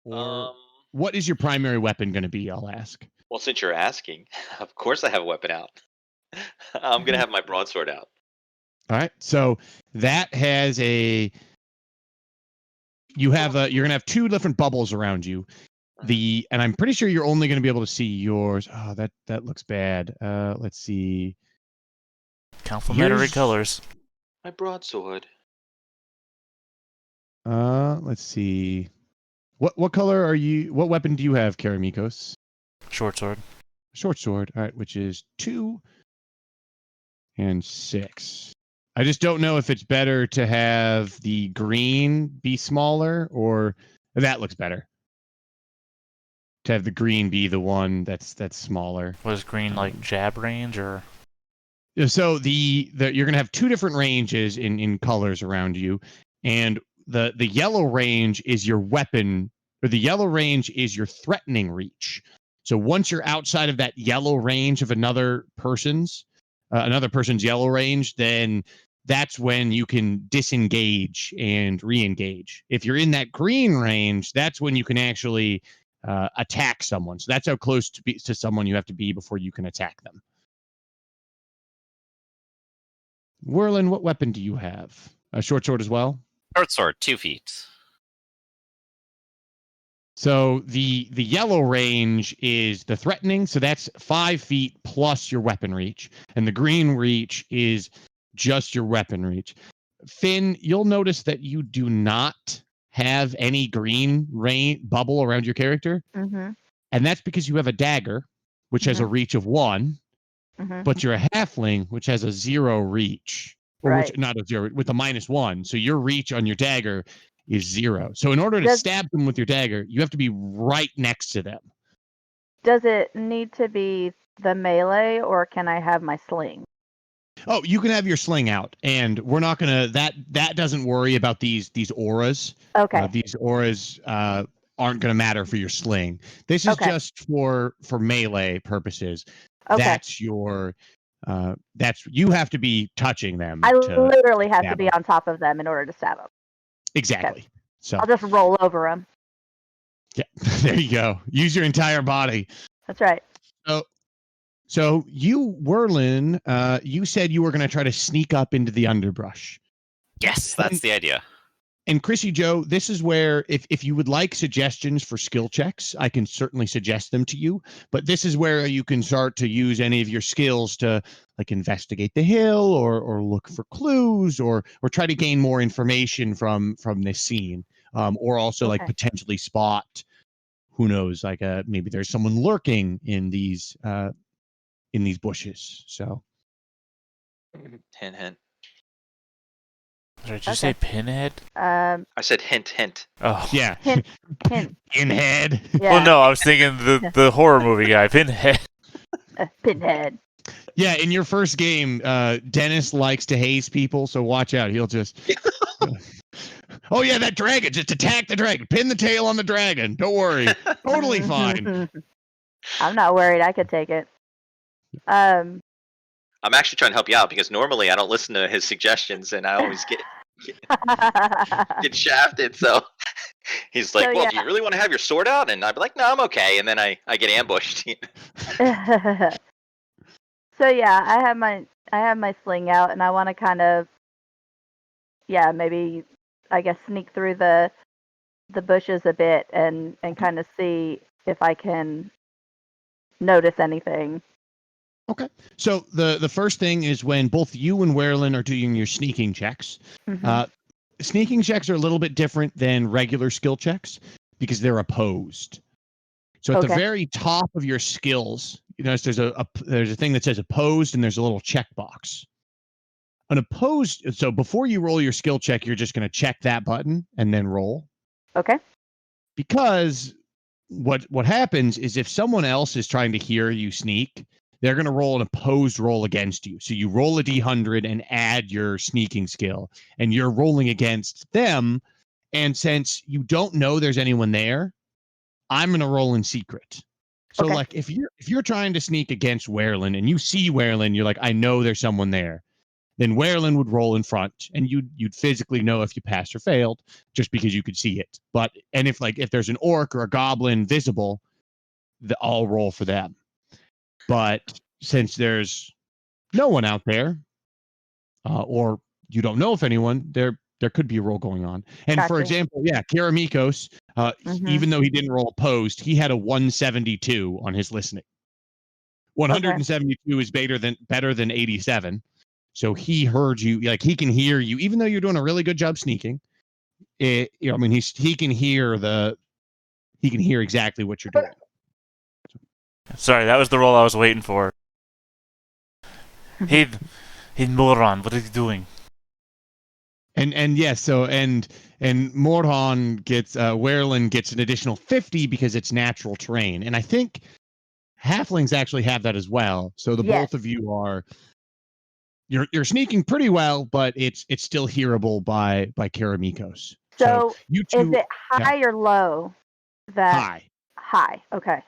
Or Um, what is your primary weapon going to be? I'll ask. well, since you're asking, of course I have a weapon out. I'm gonna have my broadsword out. All right. So that has a. You're going to have two different bubbles around you. And I'm pretty sure you're only going to be able to see yours. Oh, that looks bad. Let's see. Complementary colors. My broadsword. Let's see. What color are you? What weapon do you have, Karamikos? Short sword. Short sword. All right, which is 2 and 6. I just don't know if it's better to have the green be smaller or that looks better. To have the green be the one that's smaller. Was green like jab range or? So you're gonna have two different ranges in colors around you, and the yellow range is your weapon, or the yellow range is your threatening reach. So once you're outside of that yellow range of another person's yellow range, then that's when you can disengage and re-engage. If you're in that green range, that's when you can actually attack someone. So that's how close to someone you have to be before you can attack them. Whirlin, what weapon do you have? A short sword as well? Short sword, 2 feet. So the yellow range is the threatening, so that's 5 feet plus your weapon reach, and the green reach is just your weapon reach. Finn, you'll notice that you do not have any green bubble around your character, and that's because you have a dagger, which has a reach of 1, but you're a halfling, which has a 0 reach, or which not a 0 with a -1. So your reach on your dagger is 0. So in order to stab them with your dagger, you have to be right next to them. Does it need to be the melee, or can I have my sling? Oh, you can have your sling out, and we're not gonna. That doesn't worry about these auras. Okay. These auras aren't gonna matter for your sling. This is just for melee purposes. Okay. That's your. You have to be touching them. I literally have to be on top of them in order to stab them. Exactly. Okay. So I'll just roll over them. Yeah, there you go. Use your entire body. That's right. So you, Whirlin, you said you were going to try to sneak up into the underbrush. Yes, that's the idea. And Chrissy Joe, this is where if you would like suggestions for skill checks, I can certainly suggest them to you. But this is where you can start to use any of your skills to like investigate the hill or look for clues or try to gain more information from this scene. Or also like potentially spot, who knows, like maybe there's someone lurking in these bushes. So Hint, hint. Did you say pinhead? I said hint, hint. Oh yeah, hint. Pinhead. Yeah. Well, no, I was thinking the horror movie guy, Pinhead. Pinhead. Yeah, in your first game, Dennis likes to haze people, so watch out. He'll just. Oh yeah, that dragon! Just attack the dragon. Pin the tail on the dragon. Don't worry. Totally fine. I'm not worried. I could take it. I'm actually trying to help you out because normally I don't listen to his suggestions and I always get shafted. So he's like, "Well, do you really want to have your sword out?" And I'd be like, "No, I'm okay." And then I get ambushed. So yeah, I have my sling out, and I want to kind of, maybe I guess sneak through the bushes a bit and kind of see if I can notice anything. Okay. So the first thing is when both you and Werlin are doing your sneaking checks. Sneaking checks are a little bit different than regular skill checks because they're opposed. So at the very top of your skills, you notice there's a thing that says opposed, and there's a little checkbox. An opposed. So before you roll your skill check, you're just going to check that button and then roll. Okay. Because what happens is if someone else is trying to hear you sneak, they're going to roll an opposed roll against you. So you roll a D100 and add your sneaking skill, and you're rolling against them. And since you don't know there's anyone there, I'm going to roll in secret. So like if you're trying to sneak against Werlin and you see Werlin, you're like, I know there's someone there. then Werlin would roll in front, and you'd physically know if you passed or failed just because you could see it. And if there's an orc or a goblin visible, I'll roll for them. But since there's no one out there, or you don't know if anyone, there could be a roll going on. And for Gotcha. example, Karamikos, even though he didn't roll opposed, he had a 172 on his listening. 172 is better than 87. So he heard you, like he can hear you, even though you're doing a really good job sneaking. He can hear exactly what you're doing. Sorry, that was the roll I was waiting for. Hey, moron, what are you doing? And yes, so and Morhan gets Werlin gets an additional 50 because it's natural terrain, and I think halflings actually have that as well. So both of you are you're sneaking pretty well, but it's still hearable by Karamikos. So you two, is it high or low? High. High. Okay.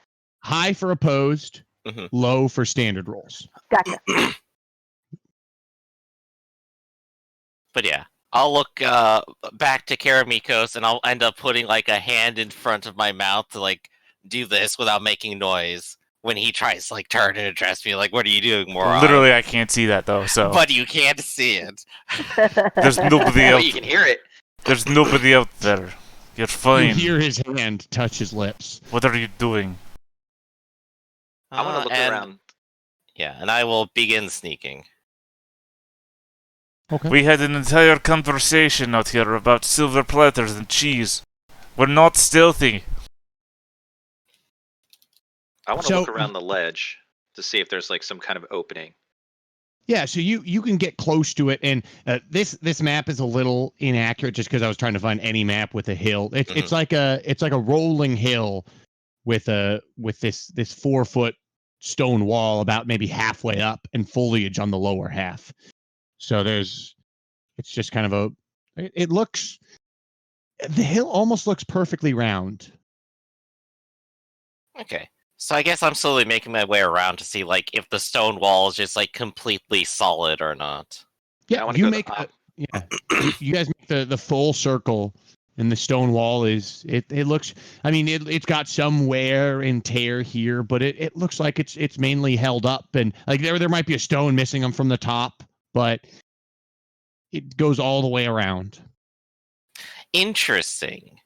High for opposed, low for standard rolls. Gotcha. But yeah, I'll look back to Karamikos, and I'll end up putting like a hand in front of my mouth to like do this without making noise when he tries to like turn and address me. Like, what are you doing, moron? Literally, I can't see that though. So, but you can't see it. There's nobody Well, out. you can hear it. There's nobody out there. You're fine. You hear his hand touch his lips. What are you doing? I want to look around. Yeah, and I will begin sneaking. Okay. We had an entire conversation out here about silver platters and cheese. We're not stealthy. I want to look around the ledge to see if there's like some kind of opening. Yeah, so you can get close to it, and this map is a little inaccurate just because I was trying to find any map with a hill. It's like a rolling hill with this 4-foot stone wall about maybe halfway up and foliage on the lower half. So it's just kind of the hill almost looks perfectly round. Okay. So I guess I'm slowly making my way around to see like if the stone wall is just like completely solid or not. Yeah, you make you guys make the full circle, and the stone wall it looks. I mean, it's got some wear and tear here, but it looks like it's mainly held up, and like there might be a stone missing them from the top, but it goes all the way around. Interesting.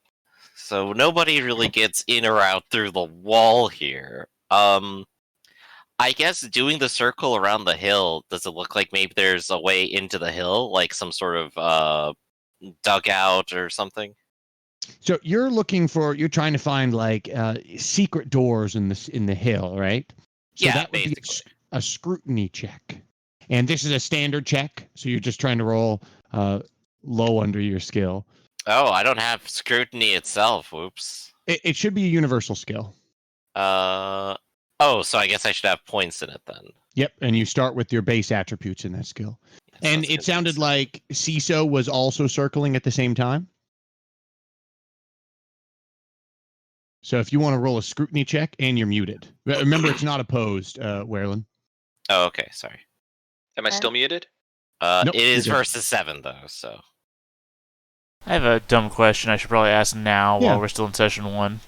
So nobody really gets in or out through the wall here. I guess doing the circle around the hill, does it look like maybe there's a way into the hill, like some sort of dugout or something? So you're trying to find like secret doors in the hill, right? So yeah, that would basically. be a scrutiny check. And this is a standard check, so you're just trying to roll low under your skill. Oh, I don't have scrutiny itself. Whoops. It should be a universal skill. Oh, so I guess I should have points in it then. Yep, and you start with your base attributes in that skill. Yes, and it sounded like CISO was also circling at the same time. So if you want to roll a scrutiny check, and you're muted. Remember, it's not opposed, Werlin. Oh, okay, sorry. Am I still muted? Nope, it is you're good. versus 7 though, so. I have a dumb question I should probably ask now while we're still in session 1.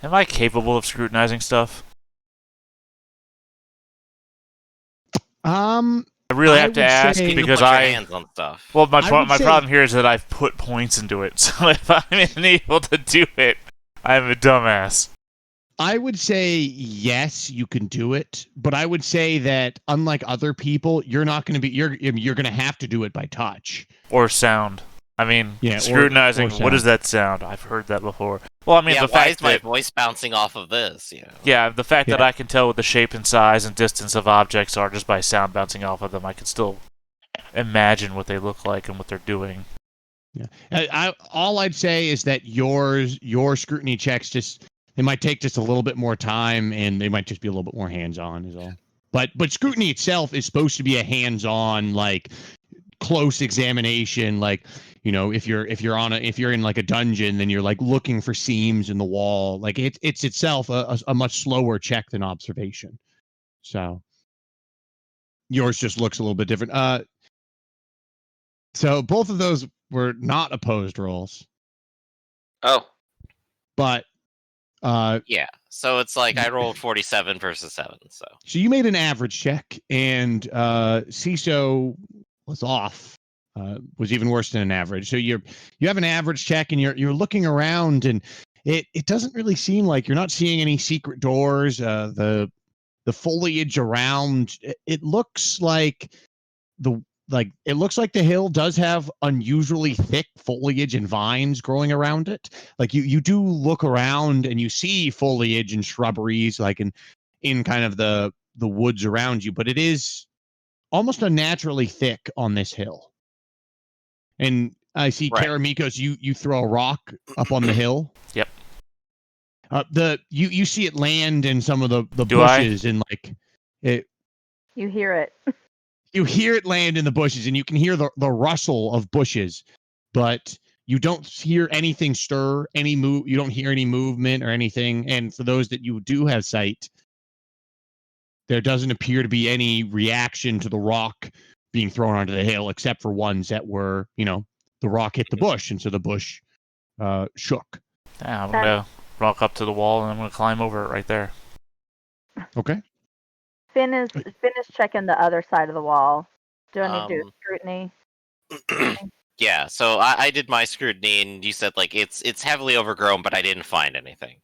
Am I capable of scrutinizing stuff? I really have to ask because put your hands on stuff. Well, my problem here is that I've put points into it, so if I'm unable to do it, I'm a dumbass. I would say yes, you can do it, but I would say that unlike other people, you're not going to be you're going to have to do it by touch or sound. I mean, scrutinizing. or what does that sound? I've heard that before. Well, I mean, the fact is my voice bouncing off of this? You know? Yeah, the fact that I can tell what the shape and size and distance of objects are just by sound bouncing off of them, I can still imagine what they look like and what they're doing. Yeah, all I'd say is that your scrutiny checks they might take just a little bit more time, and they might just be a little bit more hands-on is all. But scrutiny itself is supposed to be a hands-on, like close examination, like, you know, if you're in like a dungeon, then you're like looking for seams in the wall. Like it's itself a much slower check than observation. So yours just looks a little bit different. So both of those were not opposed rolls, Oh, but Yeah. So it's like I rolled 47 versus 7. So you made an average check, and CISO was off. Was even worse than an average. So you have an average check, and you're looking around, and it doesn't really seem like you're not seeing any secret doors. The foliage around it looks like the hill does have unusually thick foliage and vines growing around it. Like you do look around and you see foliage and shrubberies like in kind of the woods around you, but it is almost unnaturally thick on this hill. And I see Right. Karamikos, you throw a rock up on the hill. Yep. You see it land in some of the Do I? bushes and like it. You hear it. You hear it land in the bushes, and you can hear the rustle of bushes, but you don't hear anything stir, any move. You don't hear any movement or anything. And for those that you do have sight, there doesn't appear to be any reaction to the rock being thrown onto the hill, except for ones that were, the rock hit the bush, and so the bush shook. Yeah, I'm gonna walk up to the wall and I'm gonna climb over it right there. Okay. Finn is checking the other side of the wall. Do I need to do a scrutiny? Yeah, so I did my scrutiny, and you said like it's heavily overgrown, but I didn't find anything.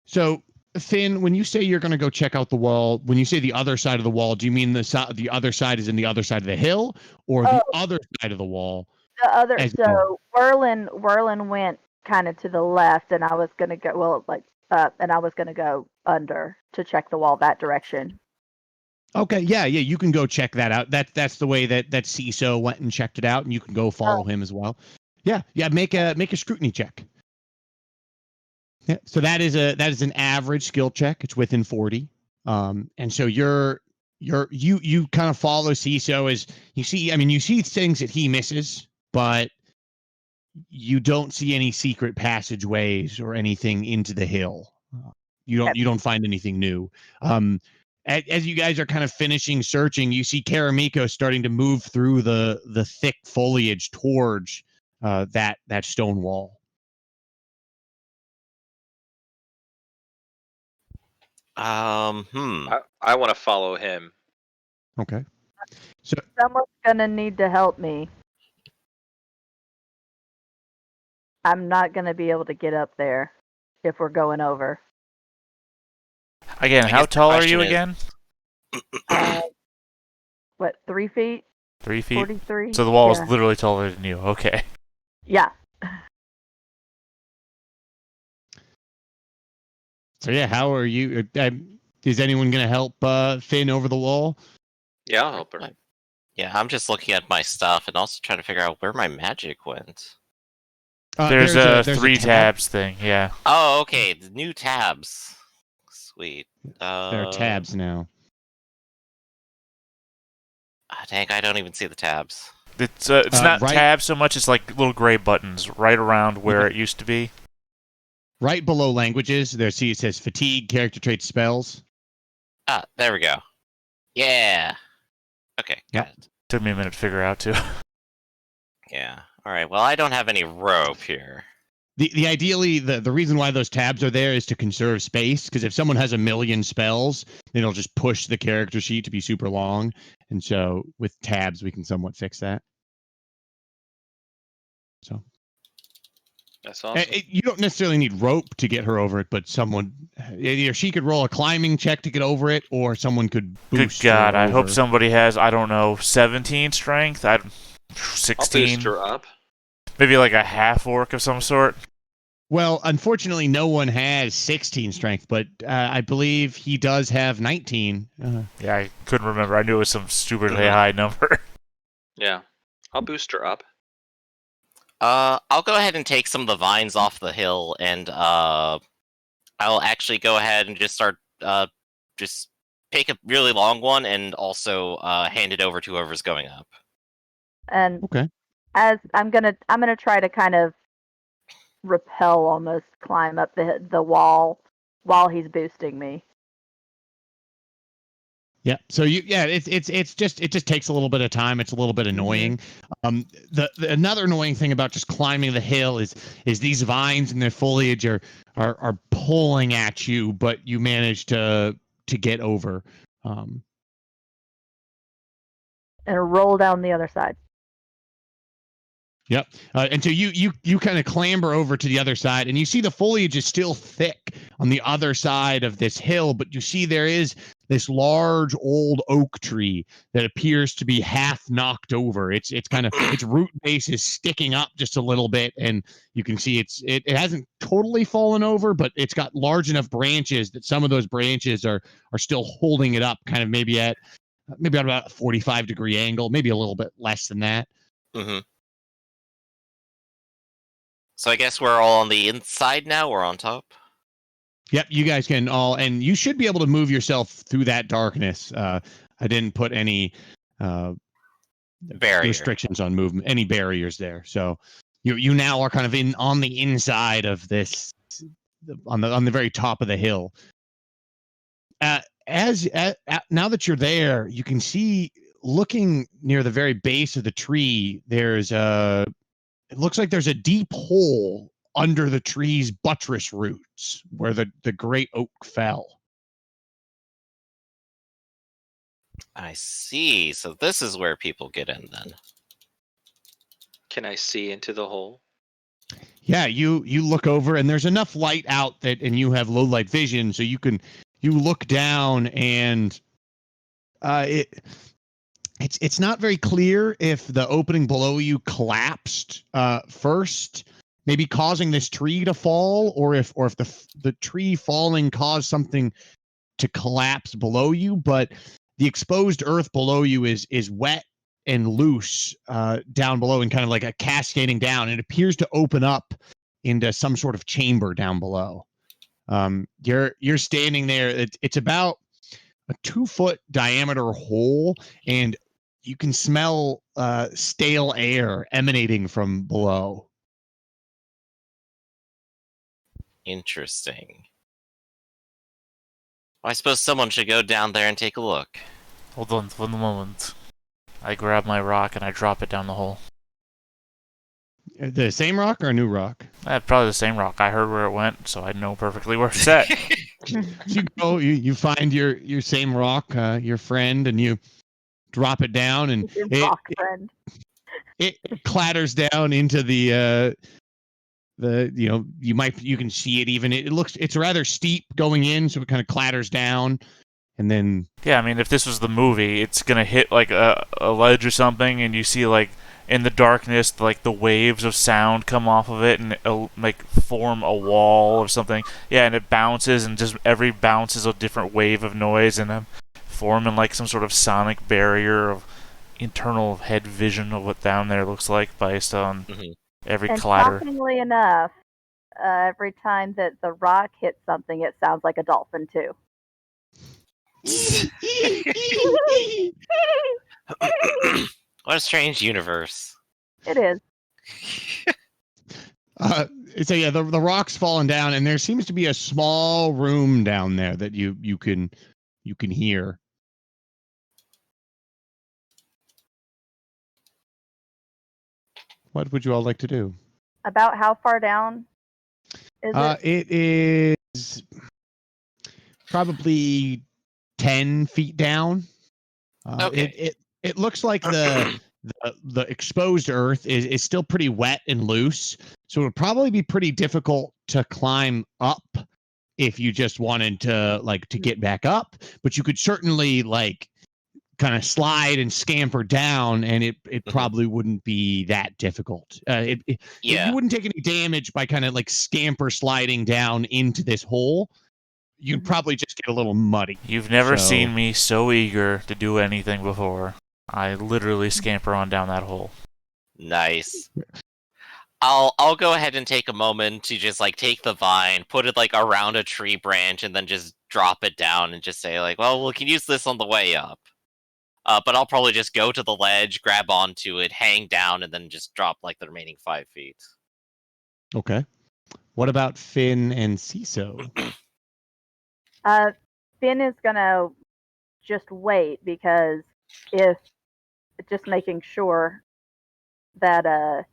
So, Finn, when you say you're going to go check out the wall, when you say the other side of the wall, do you mean the other side is in the other side of the hill, or the other side of the wall? The other. So Whirlin went kind of to the left, and I was gonna go and I was gonna go under to check the wall that direction. Okay, yeah, you can go check that out. That's the way that CISO went and checked it out, and you can go follow him as well. Yeah, make a scrutiny check. Yeah, so that is an average skill check. It's within 40. And so you kind of follow CISO as you see. I mean, you see things that he misses, but you don't see any secret passageways or anything into the hill. You don't find anything new. As you guys are kind of finishing searching, you see Karamiko starting to move through the thick foliage towards that stone wall. I want to follow him. Okay. So Someone's gonna need to help me. I'm not gonna be able to get up there if we're going over. Again, how tall are you again? What, 3 feet? 3 feet? 43? So the wall is literally taller than you. Okay. Yeah. So yeah, how are you? Is anyone going to help Finn over the wall? Yeah, I'll help her. Yeah, I'm just looking at my stuff and also trying to figure out where my magic went. There's a 3 tabs thing, yeah. Oh, okay, the new tabs. Sweet. There are tabs now. Dang, I don't even see the tabs. It's not tabs so much as like little gray buttons right around where it used to be. Right below languages, it says fatigue, character traits, spells. Ah, there we go. Yeah. Okay, got it. Took me a minute to figure out too. Yeah. All right. Well, I don't have any rope here. The ideally the reason why those tabs are there is to conserve space, because if someone has a million spells, it'll just push the character sheet to be super long, and so with tabs we can somewhat fix that. So that's awesome. You don't necessarily need rope to get her over it, but someone either she could roll a climbing check to get over it, or someone could boost. Good God, her I over. hope somebody has 17 strength. 16. I'll boost her up. Maybe like a half orc of some sort. Well, unfortunately, no one has 16 strength, but I believe he does have 19. Yeah, I couldn't remember. I knew it was some stupidly high number. Yeah, I'll boost her up. I'll go ahead and take some of the vines off the hill, and I'll actually go ahead and just start just take a really long one, and also hand it over to whoever's going up. And okay, as I'm gonna try to kind of rappel, almost climb up the wall while he's boosting me. Yeah. So it just takes a little bit of time. It's a little bit annoying. The another annoying thing about just climbing the hill is these vines and their foliage are pulling at you, but you manage to get over. And roll down the other side. Yep. And so you kind of clamber over to the other side, and you see the foliage is still thick on the other side of this hill, but you see there is this large old oak tree that appears to be half knocked over. Its kind of its root base is sticking up just a little bit, and you can see it hasn't totally fallen over, but it's got large enough branches that some of those branches are still holding it up, kind of maybe at about a 45-degree angle, maybe a little bit less than that. Mm-hmm. So I guess we're all on the inside now, or on top? Yep, you guys can all, and you should be able to move yourself through that darkness. I didn't put any restrictions on movement, any barriers there. So you now are kind of on the inside of this, on the very top of the hill. Now that you're there, you can see, looking near the very base of the tree, it looks like there's a deep hole under the tree's buttress roots where the great oak fell. I see. So this is where people get in then. Can I see into the hole? Yeah, you look over, and there's enough light out and you have low light vision, so you look down, and it's not very clear if the opening below you collapsed first, maybe causing this tree to fall, or if the tree falling caused something to collapse below you. But the exposed earth below you is wet and loose down below, and kind of like a cascading down. It appears to open up into some sort of chamber down below. You're standing there. It's about a 2-foot diameter hole, and you can smell stale air emanating from below. Interesting. Well, I suppose someone should go down there and take a look. Hold on for the moment. I grab my rock and I drop it down the hole. The same rock or a new rock? Probably the same rock. I heard where it went, so I know perfectly where it's at. You go, you find your same rock, your friend, and you drop it down, and it clatters down into the you can see it even. It's rather steep going in, so it kind of clatters down, and then Yeah, I mean, if this was the movie, it's gonna hit like a ledge or something, and you see like in the darkness, like the waves of sound come off of it and it'll like form a wall or something. Yeah, and it bounces, and just every bounce is a different wave of noise, and forming like some sort of sonic barrier of internal head vision of what down there looks like based on every clatter. Shockingly enough, every time that the rock hits something, it sounds like a dolphin too. What a strange universe. It is. So yeah, the rock's fallen down, and there seems to be a small room down there that you can hear. What would you all like to do? About how far down is it? It is probably 10 feet down. Okay. It looks like the exposed earth is still pretty wet and loose, so it would probably be pretty difficult to climb up if you just wanted to get back up. But you could certainly kind of slide and scamper down, and it probably wouldn't be that difficult. You wouldn't take any damage by kind of scamper sliding down into this hole. You'd probably just get a little muddy. You've never seen me so eager to do anything before. I literally scamper on down that hole. Nice. I'll go ahead and take a moment to just take the vine, put it around a tree branch, and then just drop it down and just say well, we can use this on the way up. But I'll probably just go to the ledge, grab onto it, hang down, and then just drop the remaining 5 feet. Okay. What about Finn and Ciso? Finn is gonna just wait, because if just making sure that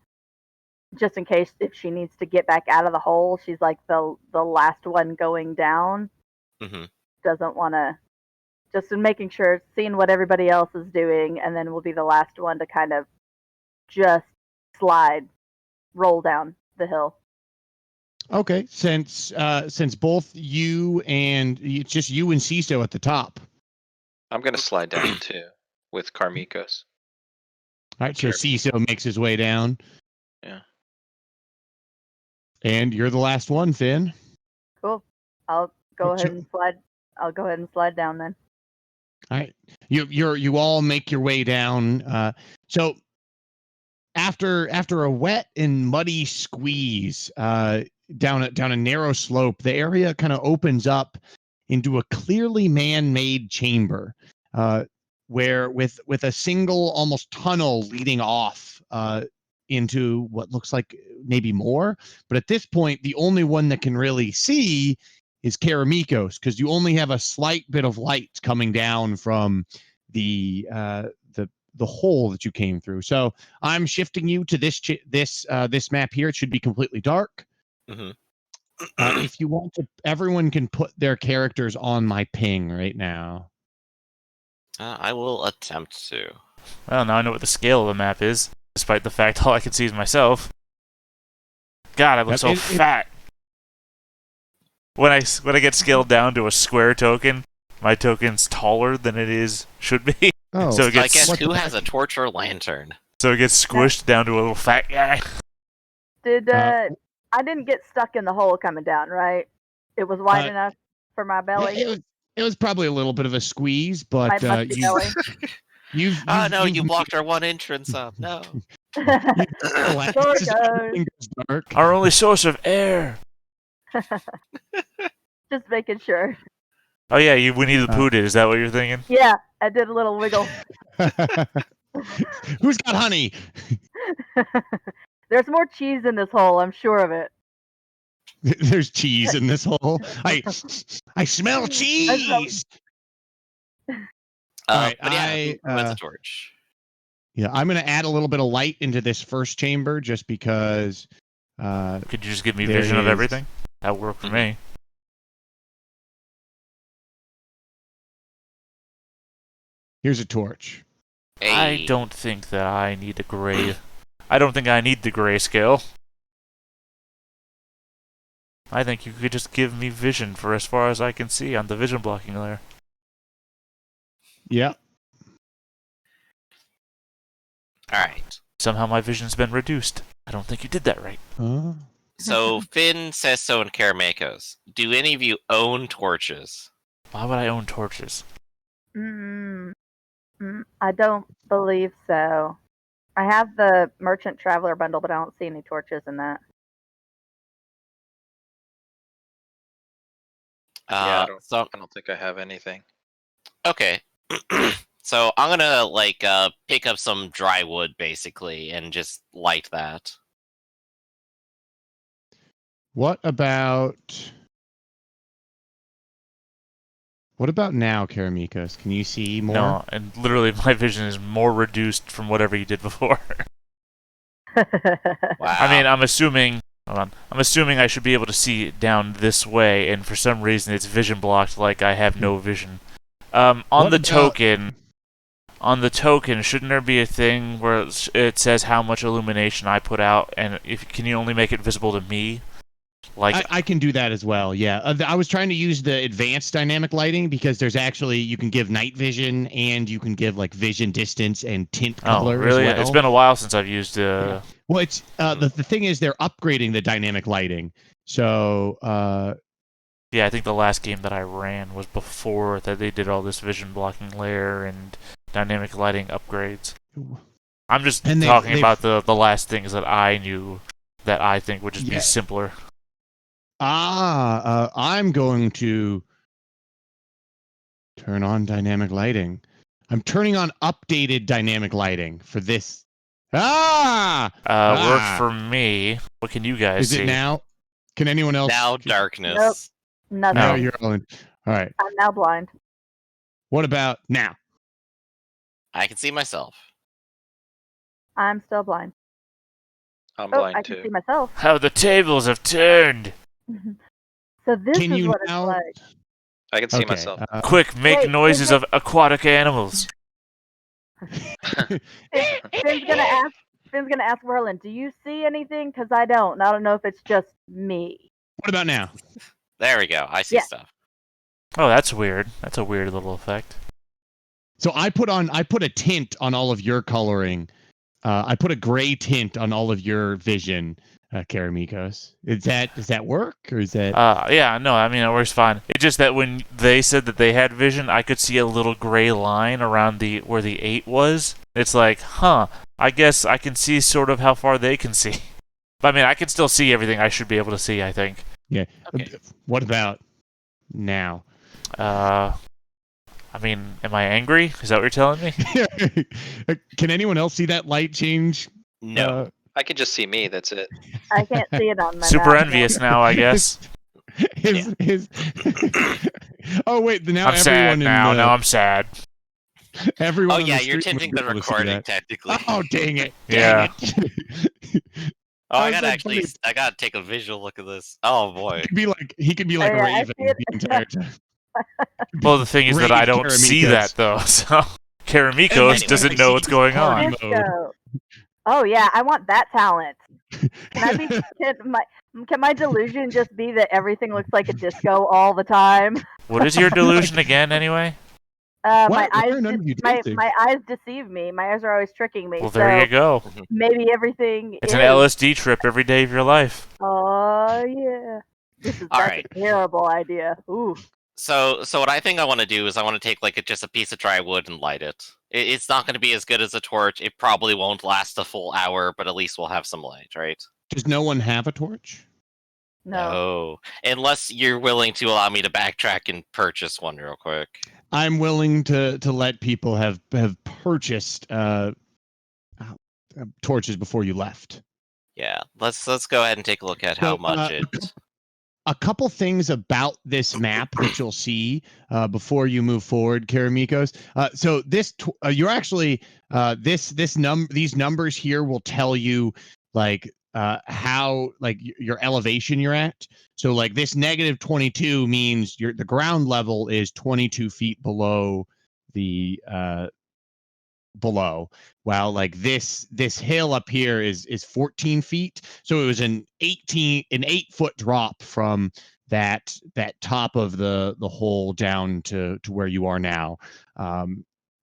just in case if she needs to get back out of the hole, she's like the last one going down. Mm-hmm. Doesn't want to, just in making sure, seeing what everybody else is doing, and then we'll be the last one to kind of just roll down the hill. Okay, since both you and it's just you and Ciso at the top. I'm gonna slide down too with Carmicos. All right, so Ciso makes his way down. Yeah. And you're the last one, Finn. Cool. I'll go ahead and slide down then. All right, you all make your way down. So after a wet and muddy squeeze down a narrow slope, the area kind of opens up into a clearly man-made chamber, where with a single almost tunnel leading off into what looks like maybe more. But at this point, the only one that can really see is Karamikos, because you only have a slight bit of light coming down from the hole that you came through. So I'm shifting you to this map here. It should be completely dark. Mm-hmm. If you want to, everyone can put their characters on my ping right now. I will attempt to. Well, now I know what the scale of the map is, despite the fact all I can see is myself. God, I look so fat. When I get scaled down to a square token, my token's taller than it should be. Oh, so I guess who has a torch or lantern? So it gets squished down to a little fat guy. I didn't get stuck in the hole coming down, right? It was wide enough for my belly. It was probably a little bit of a squeeze, but you blocked our one entrance up. No. Our only source of air. Just making sure. Oh yeah, we need to put it. Is that what you're thinking? Yeah, I did a little wiggle. Who's got honey? There's more cheese in this hole, I'm sure of it. There's cheese in this hole. I smell cheese. All right, who has a torch? Yeah, I'm going to add a little bit of light into this first chamber just because. Could you just give me vision of everything? That would work for me. Here's a torch. Hey. I don't think that I need the gray. I don't think I need the grayscale. I think you could just give me vision for as far as I can see on the vision blocking layer. Yeah. Alright. Somehow my vision's been reduced. I don't think you did that right. So Finn, Sesso, and Karamakos, do any of you own torches? Why would I own torches? I don't believe so. I have the Merchant Traveler bundle, but I don't see any torches in that. I don't think I have anything. Okay. So I'm gonna pick up some dry wood basically and just light that. What about now, Karamikos? Can you see more? No, and literally my vision is more reduced from whatever you did before. Wow. I mean, I'm assuming I should be able to see down this way, and for some reason it's vision blocked like I have no vision. On the token, shouldn't there be a thing where it says how much illumination I put out, and can you only make it visible to me? Like I can do that as well. Yeah, I was trying to use the advanced dynamic lighting because there's actually you can give night vision and you can give like vision distance and tint color. Oh, really? As well. It's been a while since I've used. Yeah. Well, it's the thing is they're upgrading the dynamic lighting. So yeah, I think the last game that I ran was before that they did all this vision blocking layer and dynamic lighting upgrades. I'm just talking about the last things that I knew that I think would just be simpler. I'm going to turn on dynamic lighting. I'm turning on updated dynamic lighting for this. Worked for me. What can you guys see? Is it now? Can anyone else? Now darkness. Nope. Nothing. Now you're on. All right. I'm now blind. What about now? I can see myself. I'm still blind. I'm Oh, blind I can too. see myself. How the tables have turned. So this Can is you what now? it's like. I can see Okay. myself. Quick, make Wait, noises is it- of aquatic animals. Finn's gonna ask. Finn's gonna ask Merlin, "Do you see anything? Because I don't. And I don't know if it's just me." What about now? There we go. I see Yeah. stuff. Oh, that's weird. That's a weird little effect. So I put a tint on all of your coloring. I put a gray tint on all of your vision, Karamikos. Does that work, or is that? Yeah, no, I mean, it works fine. It's just that when they said that they had vision, I could see a little gray line around where the 8 was. It's like, huh, I guess I can see sort of how far they can see. But I mean, I can still see everything I should be able to see, I think. Yeah. Okay. What about now? I mean, am I angry? Is that what you're telling me? Can anyone else see that light change? No. I can just see me. That's it. I can't see it on my Super map. envious now, I guess. His. Oh wait! Now I'm sad everyone now. in the, Now I'm sad. everyone. Oh on yeah, the you're stream tinting would be the able to see recording that. technically. Oh dang it! Yeah. Dang it. Oh, I How's gotta that actually. funny? I gotta take a visual look at this. Oh boy. He could be like Oh, yeah, I Raven see it. the entire time. Well, the thing is that I Rave don't see Karamikos. that, though. So Karamikos Anyway, doesn't know what's going on. Mode. Disco. Oh yeah, I want that talent. Can I be? Can my delusion just be that everything looks like a disco all the time? What is your delusion again, anyway? My Why eyes, are none of you my tasting? eyes deceive me. My eyes are always tricking me. Well, there you go. Maybe everything It's is. an LSD trip every day of your life. Oh yeah, that's Alright. a terrible idea. Ooh. So what I think I want to do is I want to take like just a piece of dry wood and light it. It's not going to be as good as a torch. It probably won't last a full hour, but at least we'll have some light, right? Does no one have a torch? No. Unless you're willing to allow me to backtrack and purchase one real quick. I'm willing to let people have purchased torches before you left. Yeah, let's go ahead and take a look at how So, much it. A couple things about this map that you'll see before you move forward, Karamikos. So this you're actually these numbers here will tell you like how like your elevation you're at. So like this -22 means the ground level is 22 feet below the below, while like this hill up here is 14 feet, so it was an 8-foot drop from that top of the hole down to where you are now.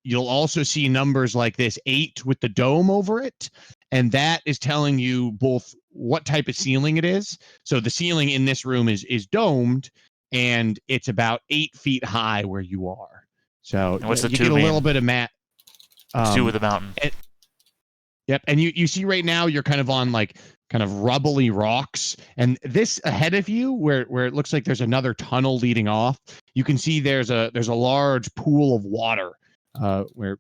You'll also see numbers like this 8 with the dome over it, and that is telling you both what type of ceiling it is. So the ceiling in this room is domed, and it's about 8 feet high where you are. So And what's the you 2 get a little mean? bit of mat. 2 with the mountain. Yep, and you see right now you're kind of on like kind of rubbly rocks, and this ahead of you where it looks like there's another tunnel leading off. You can see there's a large pool of water where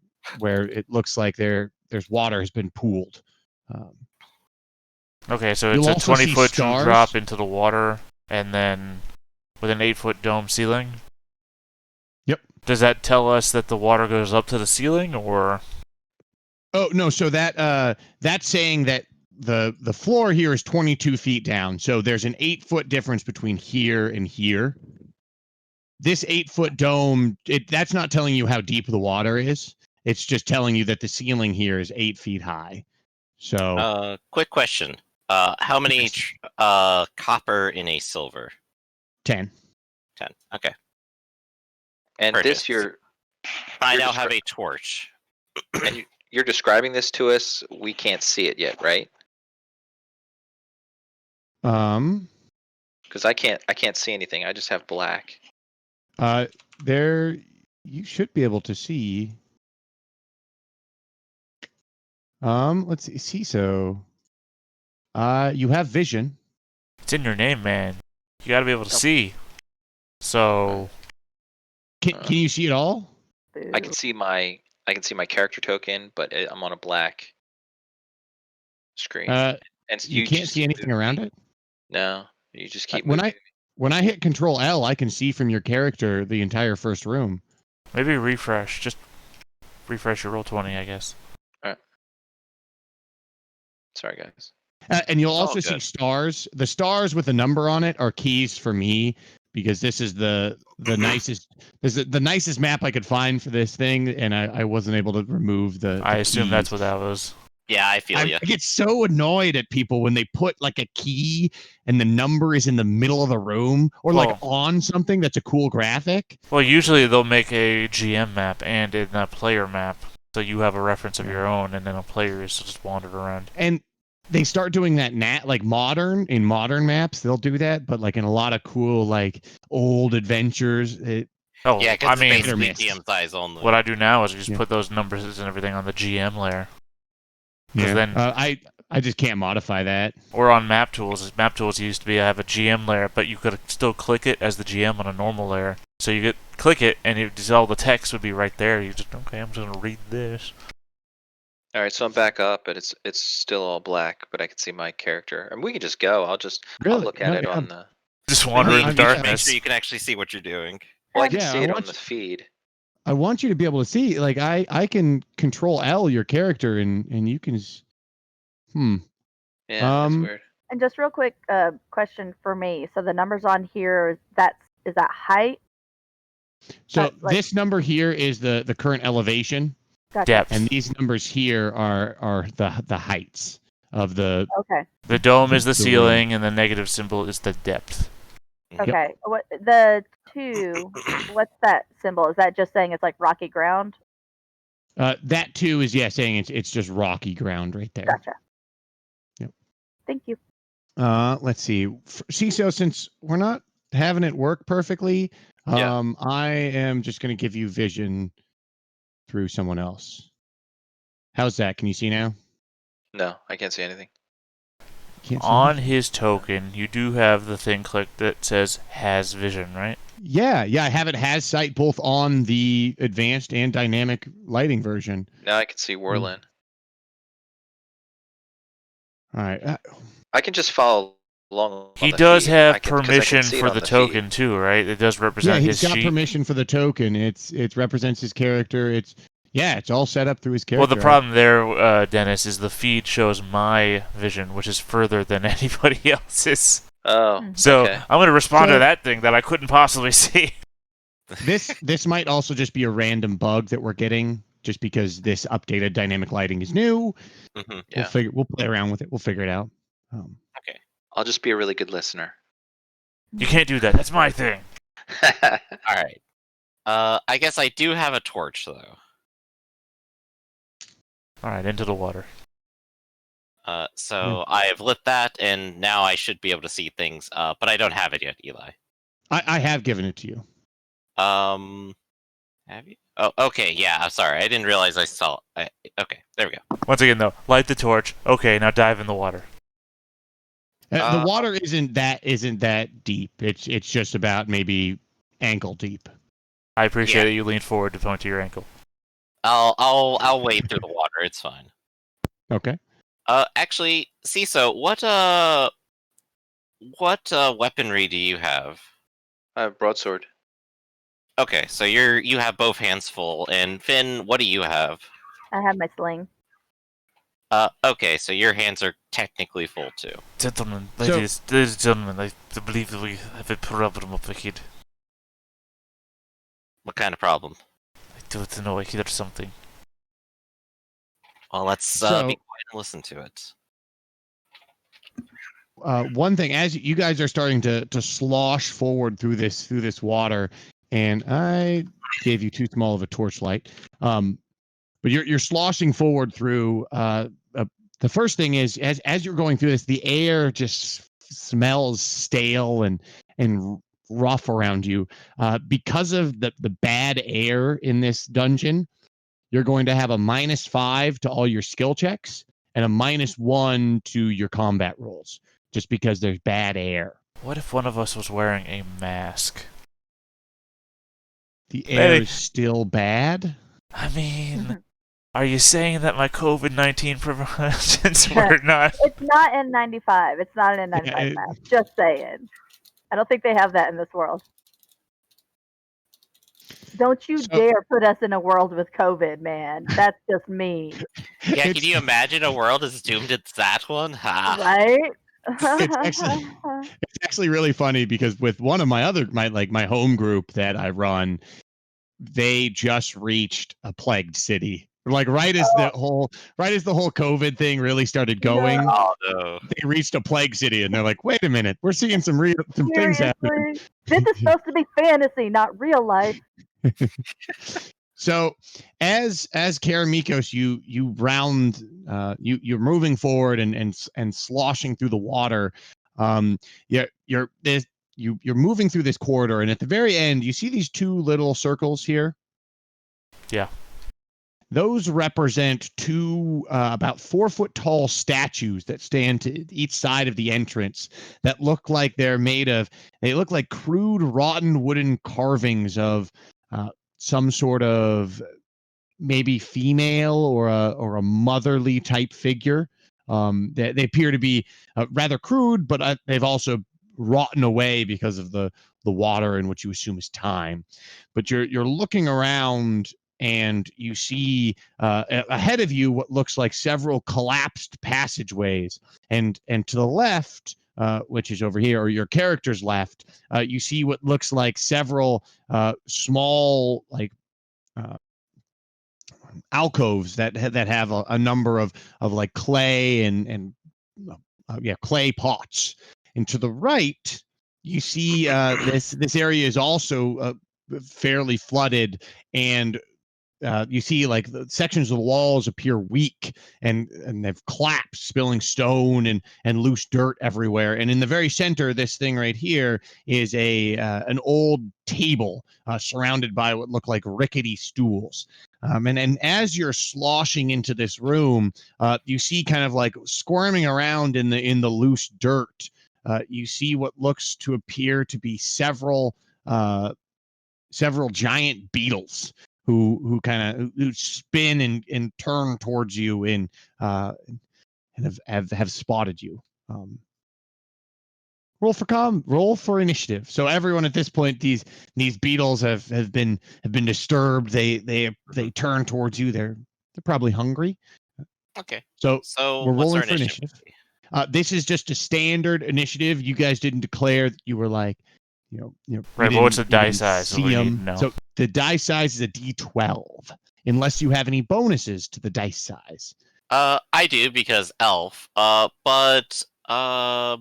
it looks like there's water has been pooled. Okay, so You'll it's a also see 20-foot stars. drop into the water, and then with an 8-foot dome ceiling. Yep. Does that tell us that the water goes up to the ceiling, or? Oh no, so that's saying that the floor here is 22 feet down. So there's an 8-foot difference between here and here. This 8-foot dome, that's not telling you how deep the water is. It's just telling you that the ceiling here is 8 feet high. So Quick question. How many Yes. copper in a silver? 10. 10. Okay. And Purchased. this I You're now descri- have a torch. and you're describing this to us. We can't see it yet, right? Because I can't see anything. I just have black. There you should be able to see. Let's see. So, you have vision. It's in your name, man. You gotta be able to see. So, Can you see it all? I can see my character token, but I'm on a black screen. And You can't just see keep anything moving around me. it. No, you just keep When moving. when I hit Control L, I can see from your character the entire first room. Maybe refresh. Just refresh your Roll20, I guess. All right. Sorry, guys. And you'll It's all also see good. stars. The stars with a number on it are keys for me because this is the nicest. This is the nicest map I could find for this thing, and I wasn't able to remove the. I the assume that's keys. what that was. Yeah, I feel you. I get so annoyed at people when they put like a key and the number is in the middle of the room or like Well- on something that's a cool graphic. Well, usually they'll make a GM map and a player map, so you have a reference of your own, and then a player is just wandered around. And they start doing that like modern maps, they'll do that, but like in a lot of cool like old adventures, Oh, Yeah, I because it's mean, basically missed. GM size only. what I do now is just Yeah. put those numbers and everything on the GM layer. Because then, I just can't modify that. or on map tools. Map tools used to be I have a GM layer, but you could still click it as the GM on a normal layer. So you could click it, and all the text would be right there. You just okay, I'm just gonna read this. All right, so I'm back up, but it's still all black, but I can see my character. And we can just go. I'll Really? look at it Okay, on the. Just wander in the I'm- Make darkness. sure you can actually see what you're doing. Well, I can Yeah, see I it on want the you- feed. I want you to be able to see. Like I can control L your character, and you can. Yeah, that's weird. And just real quick, question for me. So the numbers on here, is that height? So like- this number here is the current elevation, Gotcha. Depth. and these numbers here are the heights of the. Okay. The dome is the The room. ceiling, and the negative symbol is the depth. Okay. What the 2? What's that symbol? Is that just saying it's like rocky ground? That too is saying it's just rocky ground right there. Gotcha. Yep. Thank you. Let's see. CISO, since we're not having it work perfectly, Yeah. I am just going to give you vision through someone else. How's that? Can you see now? No, I can't see anything. Can't see On anything? his token, you do have the thing clicked that says has vision, right? Yeah, I have it has sight both on the advanced and dynamic lighting version. Now I can see Warlin. All right. I can just follow along. on He the does feed. have 'cause I can permission see it for on the feed. token too, right? It does Yeah, represent he's his got sheet. permission for the token. It represents his character. It's all set up through his character. Well, the problem there, Dennis, is the feed shows my vision, which is further than anybody else's. Oh, So okay. I'm going to respond to So- that thing that I couldn't possibly see. This might also just be a random bug that we're getting, just because this updated dynamic lighting is new. Mhm. Yeah. We'll play around with it. We'll figure it out. I'll just be a really good listener. You can't do that. That's my thing. All right. I guess I do have a torch though. All right, into the water. So I have lit that, and now I should be able to see things. But I don't have it yet, Eli. I have given it to you. Have you? Oh, okay. Yeah. I'm sorry. I didn't realize I saw. Okay. There we go. Once again, though, light the torch. Okay, now dive in the water. The water isn't that deep. It's just about maybe ankle deep. I appreciate Yeah. that you leaned forward to point to your ankle. I'll wade through the water. It's fine. Okay. Actually, Ciso, what weaponry do you have? I have broadsword. Okay, so you have both hands full, and Finn, what do you have? I have my sling. Okay, so your hands are technically full too. Gentlemen, So- ladies and gentlemen, I believe that we have a problem up ahead. What kind of problem? I don't know, I hear something. Well, let's So- be quiet and listen to it. One thing, as you guys are starting to slosh forward through this water, and I gave you too small of a torchlight, but you're sloshing forward through. The first thing is, as you're going through this, the air just smells stale and rough around you, because of the bad air in this dungeon. You're going to have a -5 to all your skill checks and a -1 to your combat rolls, just because there's bad air. What if one of us was wearing a mask? The air Maybe. is still bad. I mean, are you saying that my COVID-19 precautions were not? It's not N95. It's not an N95 Yeah, mask. Just saying. I don't think they have that in this world. Don't you So- dare put us in a world with COVID, man. That's just mean, Yeah, It's- can you imagine a world as doomed as that one? Ha. right? It's actually really funny because with one of my home group that I run, they just reached a plagued city. Like right as the whole COVID thing really started going, Oh no. they reached a plague city, and they're like, "Wait a minute, we're seeing some things happening." Seriously? This is supposed to be fantasy, not real life. So, as Karamikos, you round, you're moving forward and sloshing through the water. You're moving through this corridor, and at the very end, you see these two little circles here. Yeah. Those represent two about 4 foot tall statues that stand to each side of the entrance that look like they look like crude, rotten wooden carvings of some sort of maybe female or a motherly type figure. They appear to be rather crude, but they've also rotten away because of the water and what you assume is time. But you're looking around and you see ahead of you what looks like several collapsed passageways, and to the left, which is over here, or your character's left, you see what looks like several small uh, alcoves that have a number of like clay and clay pots. And to the right, you see this area is also fairly flooded, and you see like the sections of the walls appear weak and they've collapsed, spilling stone and loose dirt everywhere. And in the very center, this thing right here is an old table surrounded by what look like rickety stools. And as you're sloshing into this room, you see kind of like squirming around in the loose dirt. You see what looks to appear to be several giant beetles who kind of who spin and turn towards you and have spotted you. Roll for initiative. So everyone at this point, these beetles have been disturbed. They turn towards you. They're probably hungry. Okay. So we're what's rolling our for initiative. This is just a standard initiative. You guys didn't declare that you were like, Right, but what's the die size? See We need them. to know. So the die size is a D12, unless you have any bonuses to the dice size. I do because elf. But I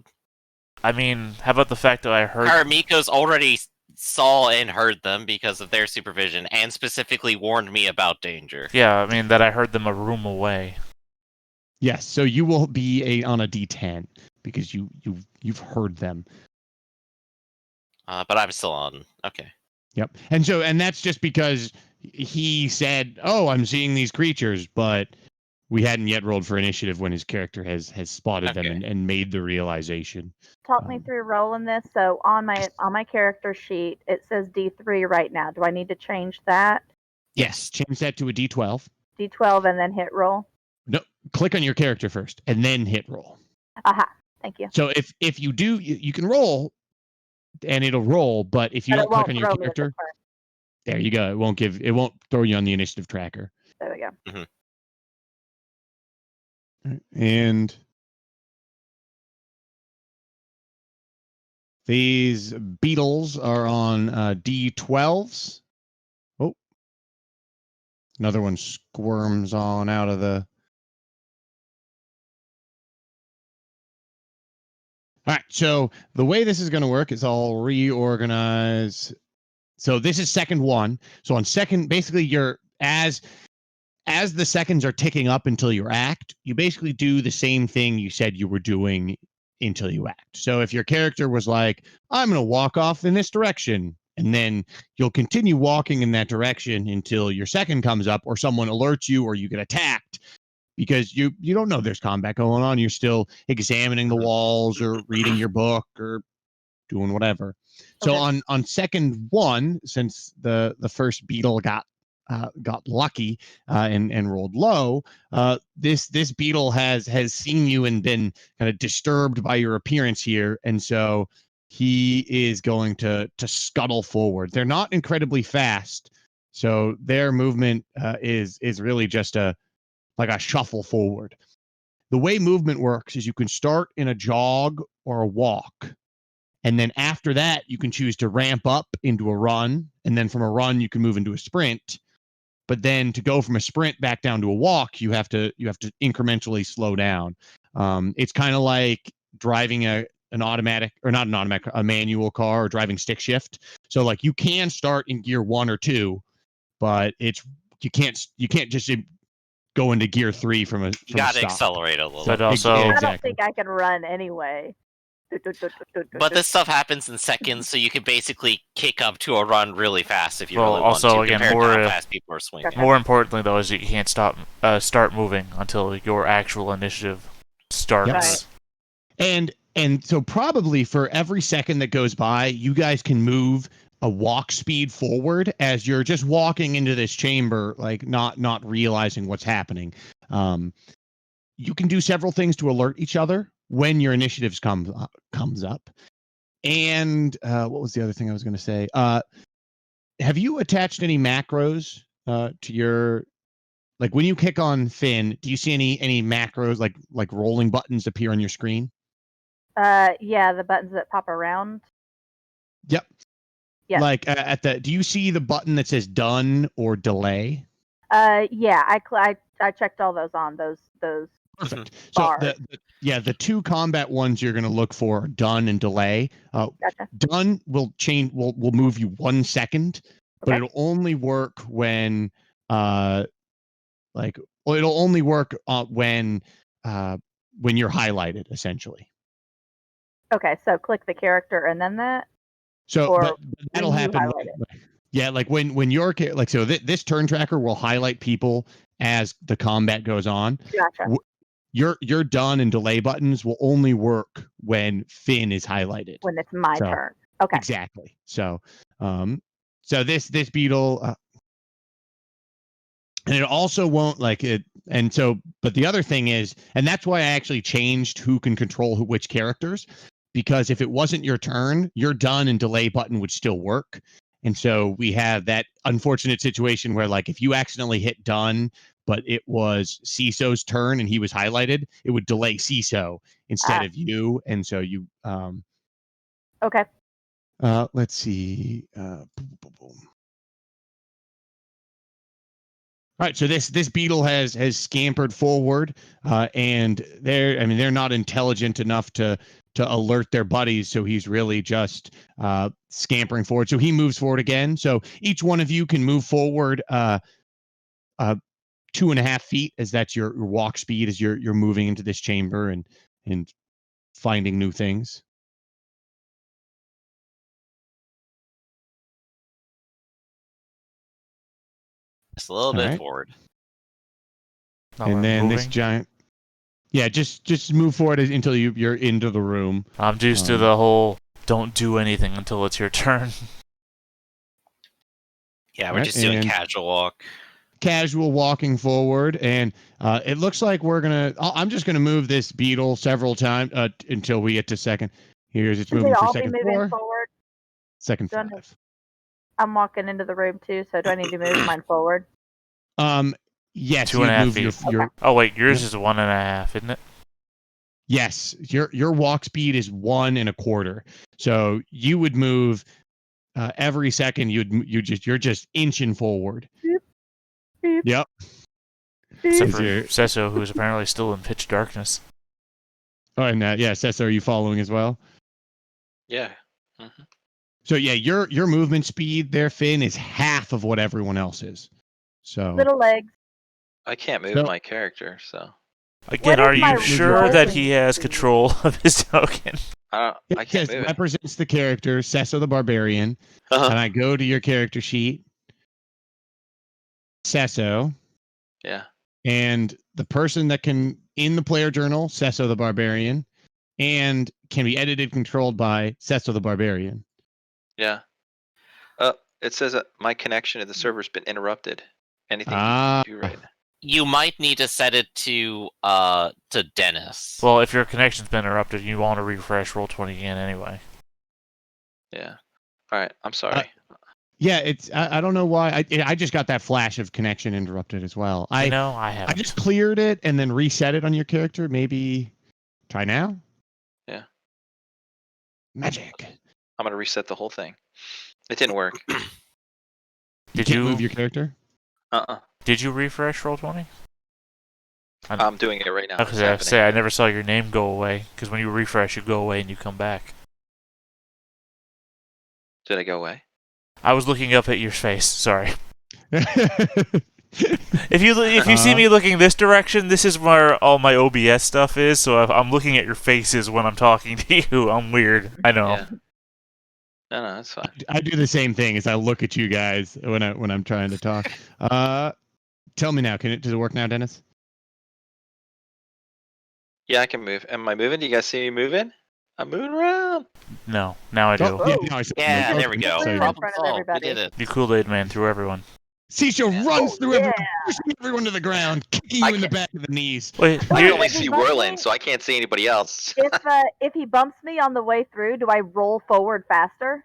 mean, how about the fact that I heard Karamiko's already saw and heard them because of their supervision, and specifically warned me about danger. Yeah, I mean that I heard them a room away. Yes, so you will be on a D10 because you've heard them. But I'm still on. Okay. Yep. And that's just because he said, "Oh, I'm seeing these creatures," but we hadn't yet rolled for initiative when his character has spotted them Okay. and made the realization. Talk me through rolling this. So on my character sheet, it says D3 right now. Do I need to change that? Yes, change that to a D12. D12 and then hit roll. No, click on your character first and then hit roll. Aha. Thank you. So if you do, you can roll and it'll roll, but if you But it don't click won't on your throw me at the character, front. there you go. It won't throw you on the initiative tracker. There we go. And these beetles are on D12s. Oh, another one squirms on out of the. All right, so the way this is going to work is I'll reorganize. So this is second one. So on second, basically you're as the seconds are ticking up until you act, you basically do the same thing you said you were doing until you act. So if your character was like, I'm going to walk off in this direction, and then you'll continue walking in that direction until your second comes up or someone alerts you or you get attacked, because you don't know there's combat going on. You're still examining the walls or reading your book or doing whatever. So Okay. on second one, since the first beetle got lucky and rolled low, this beetle has seen you and been kind of disturbed by your appearance here, and so he is going to scuttle forward. They're not incredibly fast, So their movement is really just a shuffle forward. The way movement works is you can start in a jog or a walk. And then after that, you can choose to ramp up into a run. And then from a run, you can move into a sprint. But then to go from a sprint back down to a walk, you have to incrementally slow down. It's kind of like driving an automatic, or not an automatic, a manual car, or driving stick shift. So like you can start in gear 1 or 2, but you can't just go into gear 3 from a You gotta stop. accelerate a little. But also, I don't exactly. think I can run anyway. But this stuff happens in seconds, so you can basically kick up to a run really fast if you Well, really want also, to, again, compared to more, how fast people are swinging. Okay. more importantly, though, is that you can't start moving until your actual initiative starts. Right. And so probably for every second that goes by, you guys can move a walk speed forward as you're just walking into this chamber, like not realizing what's happening. You can do several things to alert each other when your initiatives comes up. And what was the other thing I was going to say? Have you attached any macros to your, like when you kick on Finn? Do you see any macros like rolling buttons appear on your screen? Yeah, the buttons that pop around. Yep. Yeah. Like do you see the button that says done or delay? Yeah, I checked all those on those. Perfect. So Bars. the 2 combat ones you're going to look for are done and delay. Gotcha. Done will move you 1 second, but Okay. it'll only work when it'll only work when you're highlighted, essentially. Okay, so click the character and then that. So Or but that'll when you happen. highlight Yeah, like when your like so this turn tracker will highlight people as the combat goes on. Gotcha. Your done and delay buttons will only work when Finn is highlighted. When it's my So, turn. Okay. Exactly. So this beetle and it also won't like it. And so, but the other thing is, and that's why I actually changed who can control which characters, because if it wasn't your turn, your done and delay button would still work. And so we have that unfortunate situation where, like, if you accidentally hit done, but it was CISO's turn and he was highlighted, it would delay CISO instead of you. And so you, Okay. let's see. Boom, boom, boom. All right, so this beetle has scampered forward, and they're not intelligent enough to alert their buddies, so he's really just scampering forward. So he moves forward again. So each one of you can move forward 2.5 feet, as that's your walk speed as you're moving into this chamber and finding new things. Just a little bit forward. And then this giant, just move forward until you're into the room. I'm used to the whole don't do anything until it's your turn. Yeah, we're just doing casual walk. Casual walking forward, and it looks like I'm just gonna move this beetle several times until we get to second. Here's it's moving for second 4, forward? second 5. I'm walking into the room too, so do I need to move mine forward? Yes, 2.5 feet. your Oh wait, yours is 1.5, isn't it? yes, your walk speed is 1.25. So you would move every second. You're just inching forward. Beep. Beep. Yep. Except for Sesso, who's apparently still in pitch darkness. Oh, and Cessa, are you following as well? Yeah. Mm-hmm. So yeah, your movement speed there, Finn, is half of what everyone else is. So Little legs. I can't move my character, so. Again, are you sure that he has control of his token? I can't move it. Represents the character Sesso the Barbarian, and I go to your character sheet, Sesso. Yeah. And the person that can in the player journal, Sesso the Barbarian, and can be edited, controlled by Sesso the Barbarian. Yeah. It says that my connection to the server's been interrupted. Anything you do right now? You might need to set it to Dennis. Well, if your connection's been interrupted, you want to refresh Roll20 again anyway. Yeah. All right. I'm sorry. Yeah, it's I don't know why I just got that flash of connection interrupted as well. I I haven't. just cleared it and then reset it on your character. Maybe try now. Yeah. Magic. I'm gonna reset the whole thing. It didn't work. You can't move your character. Did you refresh Roll20? I'm doing it right now. Because I say I never saw your name go away. Because when you refresh, you go away and you come back. Did I go away? I was looking up at your face. Sorry. If you see me looking this direction, this is where all my OBS stuff is. So I'm looking at your faces when I'm talking to you. I'm weird. I know. Yeah. No, that's fine. I do the same thing as I look at you guys when I'm trying to talk. Tell me now. Does it work now, Dennis? Yeah, I can move. Am I moving? Do you guys see me moving? I'm moving around. No, now I do. Oh, yeah, now I see. Yeah, there we Okay, go. so in you're- Problem front of solved. We everybody. did it. You Kool-Aid man through everyone. Sisha runs through yeah. everyone, pushing everyone to the ground, kicking you in the back of the knees. Wait, I you- only If he see bumps Whirling, me- so I can't see anybody else. If he bumps me on the way through, do I roll forward faster?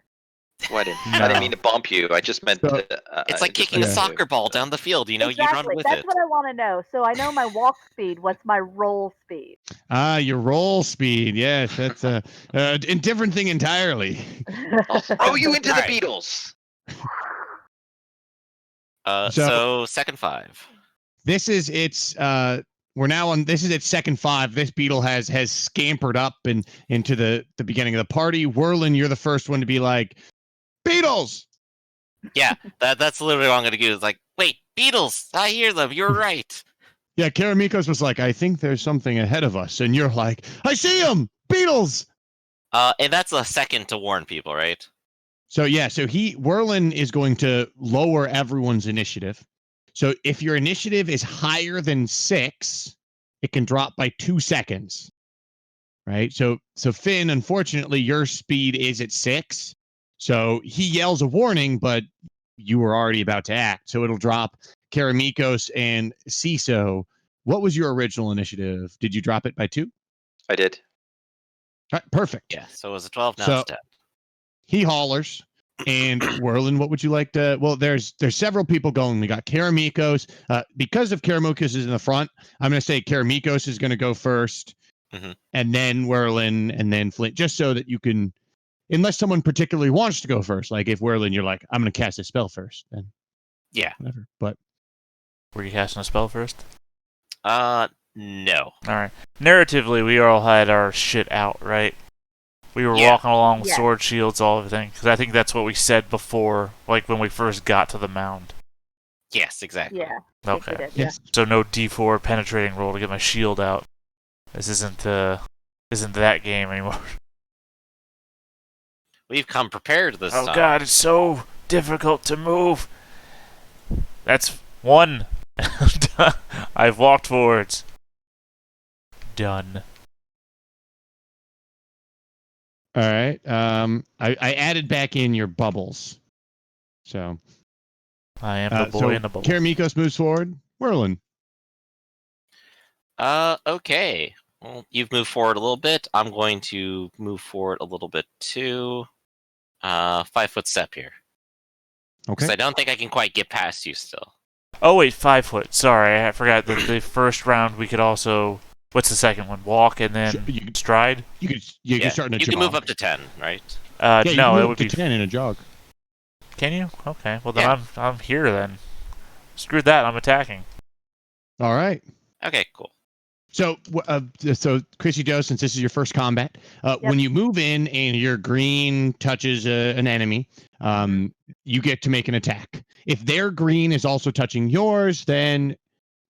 Well, I didn't No. mean to bump you. I just meant. So- It's I like just kicking a meant to Yeah. soccer ball down the field. You know, you run Exactly. with That's it. what I want to know. So I know my walk speed. What's my roll speed? Your roll speed. Yes, that's a different thing entirely. I'll throw you into the Alright. Beatles. So second 5. This is its. We're now on. This is its second 5. This beetle has scampered up and into the beginning of the party. Whirlin, you're the first one to be like, Beatles. Yeah, that's literally what I'm gonna do. Is like, wait, beetles! I hear them. You're right. Yeah, Karamikos was like, I think there's something ahead of us, and you're like, I see them, Beatles. And that's a second to warn people, right? So yeah, so Whirlin is going to lower everyone's initiative. So if your initiative is higher than 6, it can drop by 2 seconds. Right? So Finn, unfortunately, your speed is at 6. So he yells a warning, but you were already about to act. So it'll drop Karamikos and Ciso. What was your original initiative? Did you drop it by 2? I did. All right, perfect. Yeah. So it was a 12. Now So- it's 10. He hollers. And Whirlin, what would you like to? Well, there's several people going. We got Karamikos. Because of Karamikos is in the front, I'm going to say Karamikos is going to go first, and then Whirlin, and then Flint, just so that you can, unless someone particularly wants to go first. Like if Whirlin, you're like, I'm going to cast a spell first, then Yeah. whatever. But were you casting a spell first? No. Alright. Narratively, we all had our shit out, right? We were Yeah. walking along with Yeah. sword shields, all everything. Because I think that's what we said before, like when we first got to the mound. Yes, exactly. Yeah. Okay. Yes, we did, yes, So no D4 penetrating roll to get my shield out. This isn't that game anymore. We've come prepared this Oh time. god, it's so difficult to move. That's 1. I've walked forwards. Done. all right. I added back in your bubbles. So I am the boy so in the bubble. Karamikos moves forward. Whirlin. Okay. Well, you've moved forward a little bit. I'm going to move forward a little bit too. 5-foot step here. Okay. Because I don't think I can quite get past you still. Oh wait, 5 foot. Sorry, I forgot that the first round we could also. What's the second one? Walk and then You could- stride. You can start in a you jog. can move up to 10, right? Yeah, you No, can it move would up to be. 10 in a jog. Can you? Okay. Well then Yeah. I'm here then. Screw that. I'm attacking. All right. Okay, cool. So, Chrissy Joe, since this is your first combat, when you move in and your green touches an enemy, you get to make an attack. If their green is also touching yours, then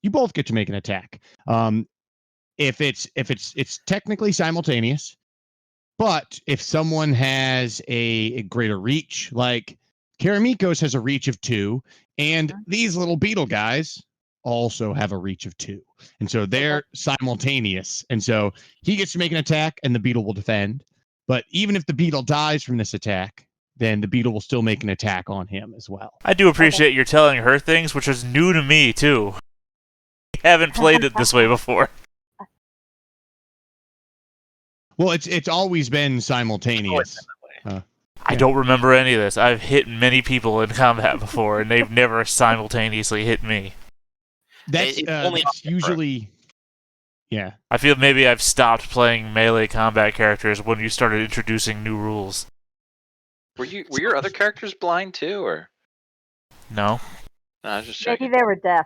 you both get to make an attack. If it's technically simultaneous, but if someone has a greater reach, like Karamikos has a reach of 2, and these little beetle guys also have a reach of 2. And so they're simultaneous. And so he gets to make an attack and the beetle will defend. But even if the beetle dies from this attack, then the beetle will still make an attack on him as well. I do appreciate you're telling her things, which is new to me too. I haven't played it this way before. Well, it's always been simultaneous. I don't remember any of this. I've hit many people in combat before, and they've never simultaneously hit me. That's usually. Yeah. I feel maybe I've stopped playing melee combat characters when you started introducing new rules. Were your other characters blind too, or? No. No, I was just Maybe checking. they were deaf.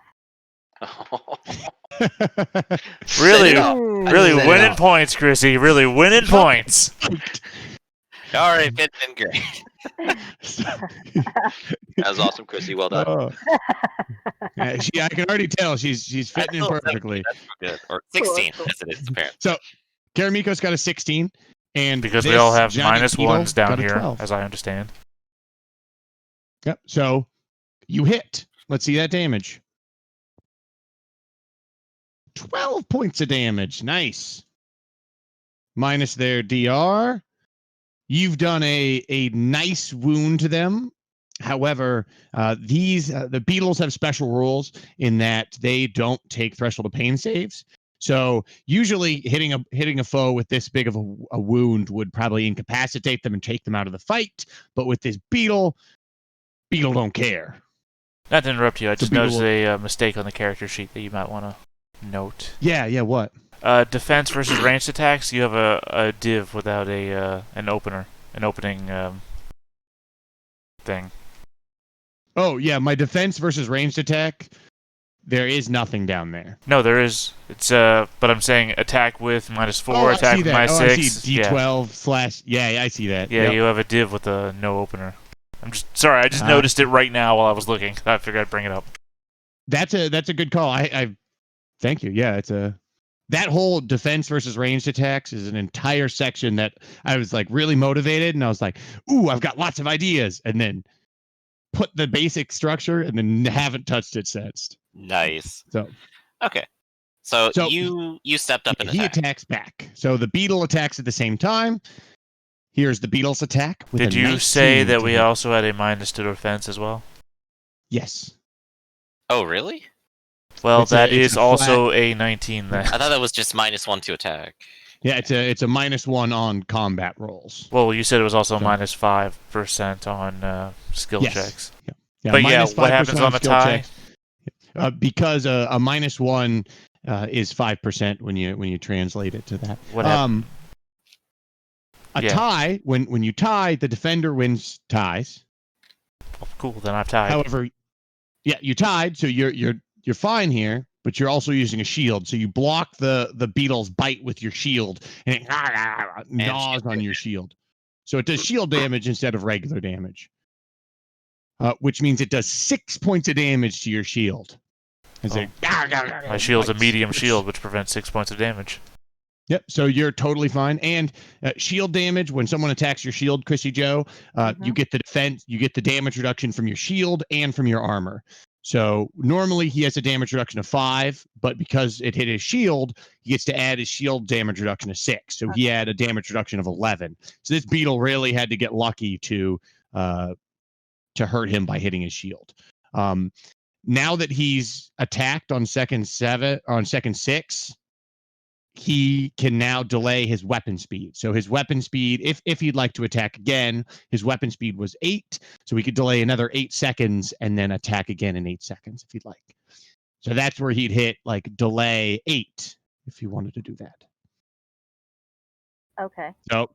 Really, Set it up. really Set it winning up. points, Chrissy. Really winning points. All right, it's been great. That was awesome, Chrissy. Well done. Oh. Yeah, I can already tell she's fitting in That's perfectly. That's good. Or 16, Cool. as it is apparently. So, Karamiko's got a 16, and Because we this all have giant minus beetle ones down got a here, 12. as I understand. Yep. So you hit. Let's see that damage. 12 points of damage. Nice. Minus their DR. You've done a nice wound to them. However, the beetles have special rules in that they don't take threshold of pain saves. So usually hitting a foe with this big of a wound would probably incapacitate them and take them out of the fight. But with this beetle don't care. Not to interrupt you, I So just beetle noticed will- a mistake on the character sheet that you might want to note. Yeah. What? Defense versus ranged attacks, you have a div without an opening thing. Oh yeah, my defense versus ranged attack. There is nothing down there. No, there is. It's but I'm saying attack with -4, I attack see with that. -6. I see D12 / Yeah, I see that. Yeah, Yep. you have a div with a no opener. I'm just sorry. I just noticed it right now while I was looking. I figured I'd bring it up. That's a good call. I thank you. Yeah, that whole defense versus ranged attacks is an entire section that I was like really motivated, and I was like, ooh, I've got lots of ideas, and then put the basic structure, and then haven't touched it since. Nice. So Okay. So So- you stepped up and he attacked. attacks back. So the beetle attacks at the same time. Here's the beetle's attack. With Did a you 19 say that to we hit. also had a -2 to defense as well? Yes. Oh, really? Well, It's a- that it's is a also a 19 then. I thought that was just -1 to attack. Yeah, it's a -1 on combat rolls. Well, you said it was also So- -5% on skill Yes. checks. Yeah, But yeah, minus what 5% happens on a skill tie? checks. Because a -1 is 5% when you translate it to that. What happened? A Yeah. tie, when you tie, the defender wins ties. Oh, cool, then I've tied. However, yeah, you tied, so you're fine here, but you're also using a shield, so you block the beetle's bite with your shield, and it gnaws on your shield. So it does shield damage instead of regular damage, which means it does 6 points of damage to your shield. My shield's a medium shield, which prevents 6 points of damage. Yep. So you're totally fine. And shield damage, when someone attacks your shield, Chrissy Joe, you get the defense, you get the damage reduction from your shield and from your armor. So normally he has a damage reduction of 5, but because it hit his shield, he gets to add his shield damage reduction of 6. So he had a damage reduction of 11. So this beetle really had to get lucky to hurt him by hitting his shield. Now that he's attacked on second 6, he can now delay his weapon speed. So his weapon speed, if he'd like to attack again, his weapon speed was 8. So he could delay another 8 seconds and then attack again in 8 seconds if he'd like. So that's where he'd hit like delay 8 if he wanted to do that. Okay. So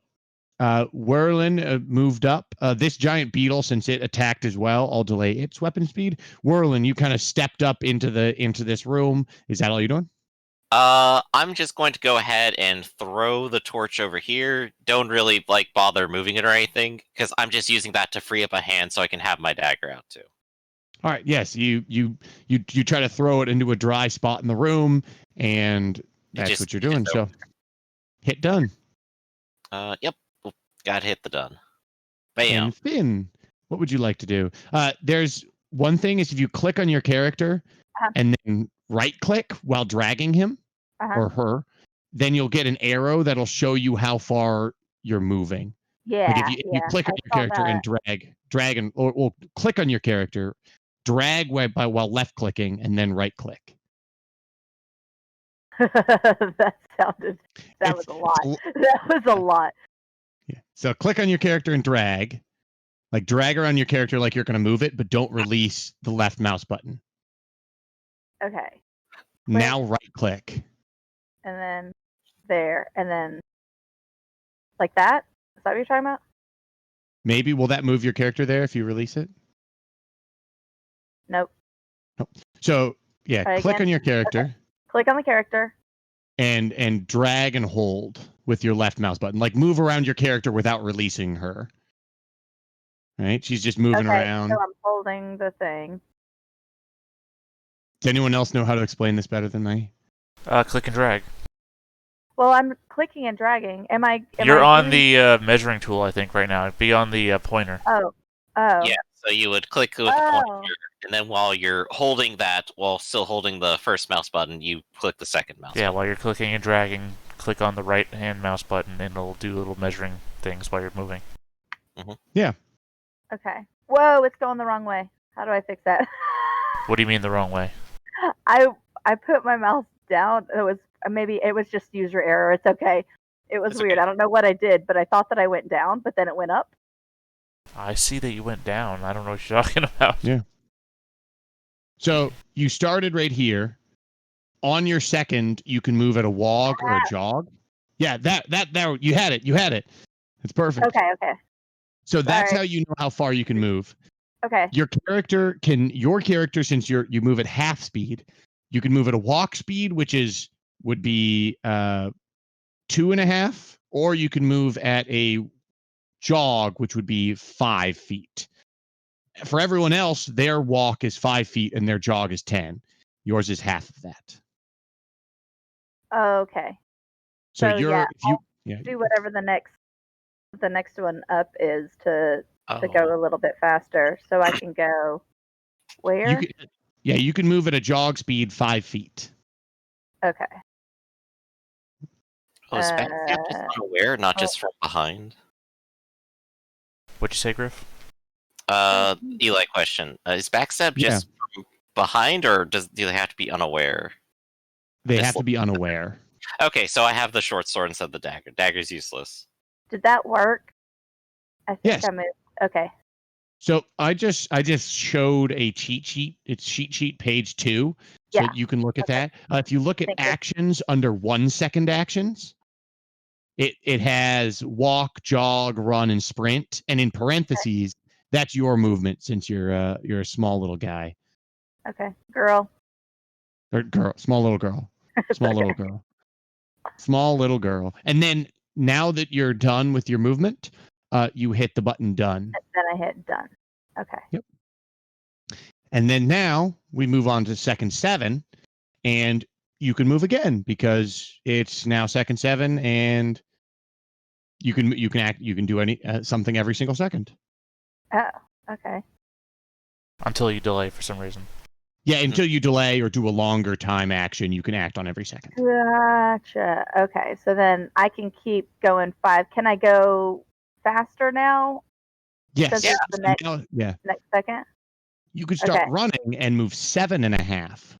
Whirlin moved up. This giant beetle, since it attacked as well, I'll delay its weapon speed. Whirlin, you kind of stepped up into this room. Is that all you're doing? I'm just going to go ahead and throw the torch over here. Don't really bother moving it or anything, because I'm just using that to free up a hand so I can have my dagger out too. All right. Yes, you try to throw it into a dry spot in the room, and that's what you're doing. So hit done. Yep. Got hit the done. Bam. And Finn, what would you like to do? There's one thing is if you click on your character and then right click while dragging him or her, then you'll get an arrow that'll show you how far you're moving. Yeah. Like if you click on your character and drag and or click on your character, drag while left clicking and then right click. That was a lot. That was a lot. Yeah. So click on your character and drag, Like drag around your character like you're going to move it, but don't release the left mouse button. Okay. Now right click. And then there, and then like that. Is that what you're talking about? Maybe will that move your character there if you release it? Nope. So yeah, Try click again. on your character Click on the character. and drag and hold with your left mouse button. Like move around your character without releasing her. Right? She's just moving Okay, around. so I'm holding the thing. Does anyone else know how to explain this better than me? Click and drag. Well, I'm clicking and dragging. You're on the measuring tool, I think, right now. Be on the pointer. Oh. Yeah, so you would click with the Oh. pointer, and then while you're holding that, while still holding the first mouse button, you click the second mouse Yeah, button. while you're clicking and dragging, click on the right hand mouse button, and it'll do little measuring things while you're moving. Yeah. Okay. Whoa, it's going the wrong way. How do I fix that? What do you mean the wrong way? I put my mouse down. It was just user error. It's okay. It was It's weird. okay. I don't know what I did, but I thought that I went down, but then it went up. I see that you went down. I don't know what you're talking about. Yeah. So you started right here. On your second, you can move at a walk or a jog. Yeah, that you had it. You had it. It's perfect. Okay. So that's Sorry. how you know how far you can move. Okay. Your character, since you move at half speed, you can move at a walk speed, which would be 2.5, or you can move at a jog, which would be 5 feet. For everyone else, their walk is 5 feet and their jog is 10. Yours is half of that. Okay. So So, you're yeah, if you yeah, Do whatever the next one up is to Oh. go a little bit faster, so I can go where? you can move at a jog speed 5 feet. Okay. Oh, is backstab just unaware, not just from behind? What'd you say, Griff? Eli question. Is backstab just from behind, or do they have to be unaware? They have to be unaware. Okay, so I have the short sword instead of the dagger. Dagger's useless. Did that work? I think Yes. I moved. Okay. So I just showed a cheat sheet. It's cheat sheet page 2. So Yeah. you can look at that. If you look at Thank you. actions under 1 second actions, it has walk, jog, run, and sprint. And in parentheses, that's your movement since you're a small little guy. Okay. Girl. Or girl, small little girl. Small little girl. Small little girl. And then now that you're done with your movement, you hit the button done. Then I hit done. Okay. Yep. And then now we move on to second 7, and you can move again because it's now second 7, and you can do something every single second. Oh, okay. Until you delay for some reason. Yeah, until you delay or do a longer time action, you can act on every second. Gotcha. Okay, so then I can keep going 5. Can I go faster now? Yes. Since it's the next Yeah. second? You could start running and move 7.5.